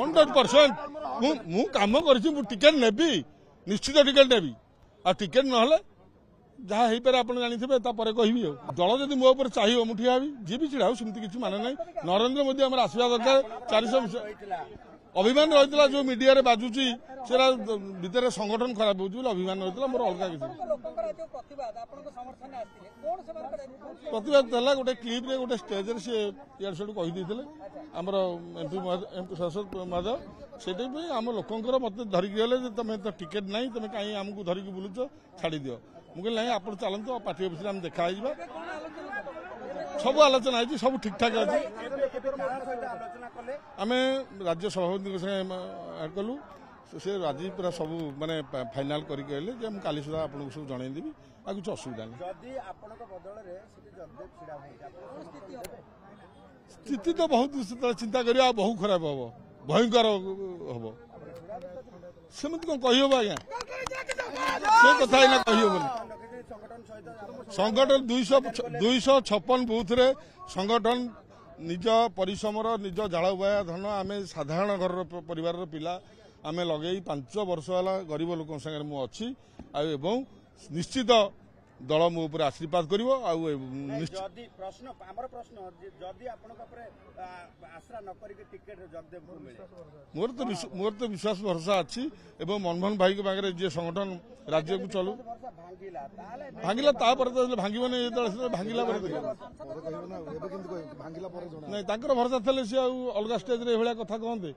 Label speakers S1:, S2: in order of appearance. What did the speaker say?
S1: 100% ମୁଁ କାମ କରିଛି ମୁଁ ଟିକେଟ ନେବି ନିଶ୍ଚିତ ଟିକେଟ ନେବି ଆଉ ଟିକେଟ ନହେଲେ ଯାହା ହେଇପାରେ ଆପଣ ଜାଣିଥିବେ ତାପରେ କହିବି ଆଉ ଦଳ ଯଦି ମୋ ଉପରେ ଚାହିଁବ ମୁଁ ଠିଆ ହେବି ଯିଏ ବି ଛିଡ଼ା ହଉ ସେମିତି କିଛି ମାନେ ନାହିଁ ନରେନ୍ଦ୍ର ମୋଦି ଆମର ଆସିବା ଦରକାର 400 ଅଭିମାନ ରହିଥିଲା ଯୋଉ ମିଡିଆରେ ବାଜୁଛି ସେଟା ଭିତରେ ସଂଗଠନ ଖରାପ ହଉଛି ବୋଲି ଅଭିମାନ ରହିଥିଲା ମୋର ଅଲଗା କିଛି ପ୍ରତିବାଦ ହେଲା ଗୋଟେ କ୍ଲିପରେ ଗୋଟେ ଷ୍ଟେଜରେ ସେ ଇଆଡେ ସିଆଡୁ କହିଦେଇଥିଲେ ଆମର ଏମପି ଶାସକ ମାଧବ ସେଥିପାଇଁ ଆମ ଲୋକଙ୍କର ମତେ ଧରିକି ଗଲେ ଯେ ତମେ ତ ଟିକେଟ ନାହିଁ ତମେ କାହିଁ ଆମକୁ ଧରିକି ବୁଲୁଛ ଛାଡ଼ିଦିଅ ମୁଁ କହିଲି ନାହିଁ ଆପଣ ଚାଲନ୍ତୁ ପାର୍ଟି ଅଫିସରେ ଆମେ ଦେଖା ହେଇଯିବା ସବୁ ଆଲୋଚନା ହେଇଛି ସବୁ ଠିକଠାକ ଅଛି ଆମେ ରାଜ୍ୟ ସଭାପତିଙ୍କ ସାଙ୍ଗେ ଆଡ୍ କଲୁ ସେ ଆଜି ପୁରା ସବୁ ମାନେ ଫାଇନାଲ କରିକି କହିଲେ ଯେ ମୁଁ କାଲି ସୁଦ୍ଧା ଆପଣଙ୍କୁ ସବୁ ଜଣେଇଦେବି ଆଉ କିଛି ଅସୁବିଧା ନାହିଁ ସ୍ଥିତି ତ ବହୁତ ଚିନ୍ତା କରିବା ଆଉ ବହୁ ଖରାପ ହବ ଭୟଙ୍କର ହବ ସେମିତି କଣ କହିହବ ଆଜ୍ଞା ସେ କଥା ଏଇନା କହିହବନି ସଂଗଠନ 256 ବୁଥରେ ସଂଗଠନ ନିଜ ପରିଶ୍ରମର ନିଜ ଜାଳବାୟା ଧନ ଆମେ ସାଧାରଣ ଘରର ପରିବାରର ପିଲା ଆମେ ଲଗେଇ 5 ବର୍ଷ ହେଲା ଗରିବ ଲୋକଙ୍କ ସାଙ୍ଗରେ ମୁଁ ଅଛି ଆଉ ଏବଂ ନିଶ୍ଚିତ ଦଳ ମୋ ଉପରେ ଆଶୀର୍ବାଦ କରିବ ଆଉ ମୋର ତ ବିଶ୍ୱାସ ଭରସା ଅଛି ଏବଂ ମନମୋହନ ଭାଇଙ୍କ ପାଖରେ ଯିଏ ସଂଗଠନ ରାଜ୍ୟକୁ ଚଲୁ ଭାଙ୍ଗିଲା ତାପରେ ତ ଭାଙ୍ଗିବନି ଯେତେବେଳେ ଭାଙ୍ଗିଲା ପରେ ନାଇଁ ତାଙ୍କର ଭରସା ଥିଲେ ସିଏ ଆଉ ଅଲଗା ଷ୍ଟେଜରେ ଏଭଳିଆ କଥା କହନ୍ତେ